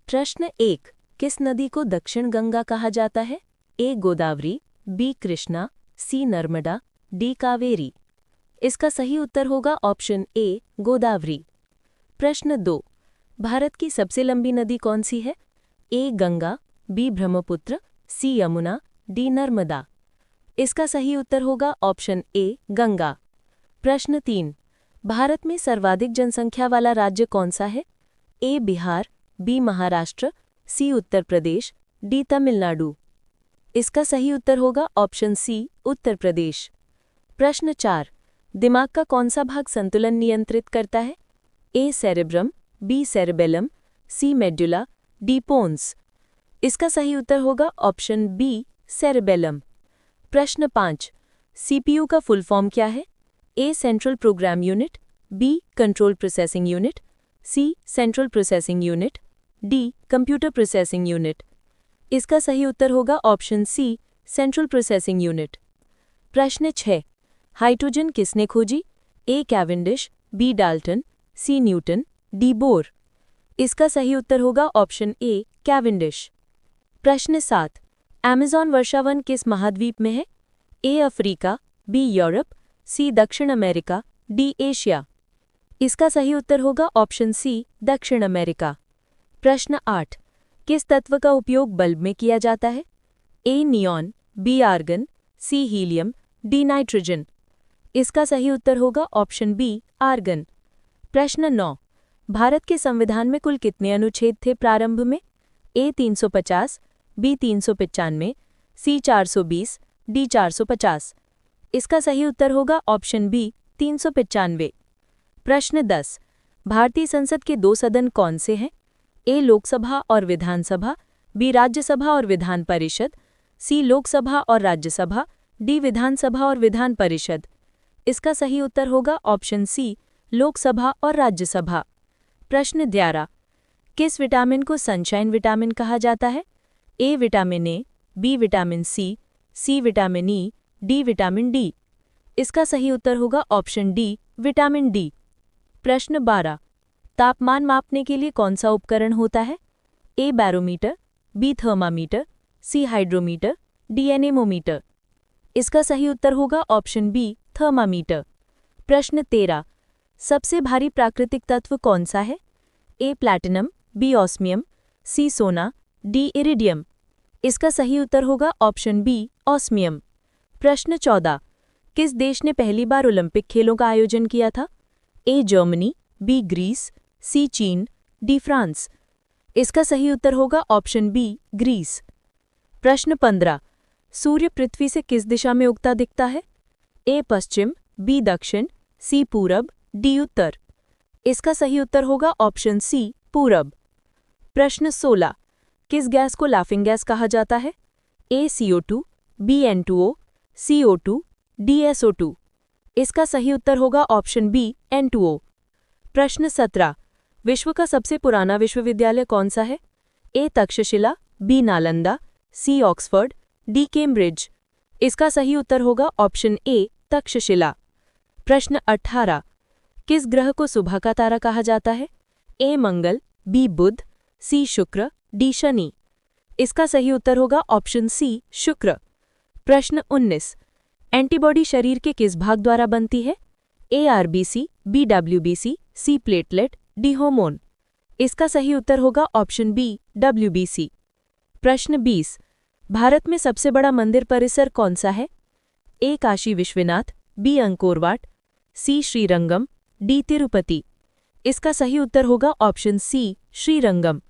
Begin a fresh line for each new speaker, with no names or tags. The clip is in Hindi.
प्रश्न 1। किस नदी को दक्षिण गंगा कहा जाता है? ए गोदावरी, बी कृष्णा, सी नर्मदा, डी कावेरी। इसका सही उत्तर होगा ऑप्शन ए गोदावरी। प्रश्न 2। भारत की सबसे लंबी नदी कौन सी है? ए गंगा, बी ब्रह्मपुत्र, सी यमुना, डी नर्मदा। इसका सही उत्तर होगा ऑप्शन ए गंगा। प्रश्न 3। भारत में सर्वाधिक जनसंख्या वाला राज्य कौन सा है? ए बिहार, बी महाराष्ट्र, सी उत्तर प्रदेश, डी तमिलनाडु। इसका सही उत्तर होगा ऑप्शन सी उत्तर प्रदेश। प्रश्न 4। दिमाग का कौन सा भाग संतुलन नियंत्रित करता है? ए सेरेब्रम, बी सेरेबेलम, सी मेडुला, डी पोन्स। इसका सही उत्तर होगा ऑप्शन बी सेरेबेलम। प्रश्न 5। सीपीयू का फुल फॉर्म क्या है? A central program unit, B control processing unit, C central processing unit, D computer processing unit. इसका सही उत्तर होगा option C central processing unit. प्रश्न 6। हाइड्रोजन किसने खोजी? A Cavendish, B Dalton, C Newton, D Bohr. इसका सही उत्तर होगा ऑप्शन ए कैवेंडिश। प्रश्न 7। अमेज़न वर्षावन किस महाद्वीप में है? ए अफ्रीका, बी यूरोप, सी दक्षिण अमेरिका, डी एशिया। इसका सही उत्तर होगा ऑप्शन सी दक्षिण अमेरिका। प्रश्न 8। किस तत्व का उपयोग बल्ब में किया जाता है? ए नियॉन, बी आर्गन, सी हीलियम, डी नाइट्रोजन। इसका सही उत्तर होगा ऑप्शन बी आर्गन। प्रश्न 9। भारत के संविधान में कुल कितने अनुच्छेद थे प्रारंभ में? ए 350, बी 395, सी 420, डी 450। इसका सही उत्तर होगा ऑप्शन बी 395। प्रश्न 10। भारतीय संसद के 2 सदन कौन से हैं? ए लोकसभा और विधानसभा, बी राज्यसभा और विधान परिषद, सी लोकसभा और राज्यसभा, डी विधानसभा और विधान परिषद। इसका सही उत्तर होगा ऑप्शन सी लोकसभा और राज्यसभा। प्रश्न 11। किस विटामिन को सनशाइन विटामिन कहा जाता है? A vitamin A, B vitamin C vitamin E, D vitamin D. इसका सही उत्तर होगा ऑप्शन डी विटामिन डी। प्रश्न 12। तापमान मापने के लिए कौन सा उपकरण होता है? ए बैरोमीटर, बी थर्मामीटर, सी हाइड्रोमीटर, डी एनेमोमीटर। इसका सही उत्तर होगा ऑप्शन बी थर्मामीटर। प्रश्न 13। सबसे भारी प्राकृतिक तत्व कौन सा है? ए प्लैटिनम, बी ऑस्मियम, सी सोना, डी इरिडियम। इसका सही उत्तर होगा ऑप्शन बी ऑस्मियम। प्रश्न 14। किस देश ने पहली बार ओलंपिक खेलों का आयोजन किया था? ए जर्मनी, बी ग्रीस, सी चीन, डी फ्रांस। इसका सही उत्तर होगा ऑप्शन बी ग्रीस। प्रश्न 15। सूर्य पृथ्वी से किस दिशा में उगता दिखता है? ए पश्चिम, बी दक्षिण, सी पूरब, डी उत्तर। इसका सही उत्तर होगा ऑप्शन सी पूरब। प्रश्न 16। किस गैस को लाफिंग गैस कहा जाता है? ए CO2, बी N2O, सी O2, डी SO2। इसका सही उत्तर होगा ऑप्शन बी N2O। प्रश्न 17। विश्व का सबसे पुराना विश्वविद्यालय कौन सा है? ए तक्षशिला, बी नालंदा, सी ऑक्सफोर्ड, डी कैम्ब्रिज। इसका सही उत्तर होगा ऑप्शन ए तक्षशिला। प्रश्न 18। किस ग्रह को सुबह का तारा कहा जाता है? ए मंगल, बी बुध, सी शुक्र, डी शनि। इसका सही उत्तर होगा ऑप्शन सी शुक्र। प्रश्न 19। एंटीबॉडी शरीर के किस भाग द्वारा बनती है? ए RBC, बी WBC, सी प्लेटलेट, डी हार्मोन। इसका सही उत्तर होगा ऑप्शन बी WBC। प्रश्न 20। भारत में सबसे बड़ा मंदिर परिसर कौन सा है? ए काशी विश्वनाथ, बी अंकोरवाट, सी श्रीरंगम, डी तिरुपति। इसका सही उत्तर होगा ऑप्शन सी श्रीरंगम।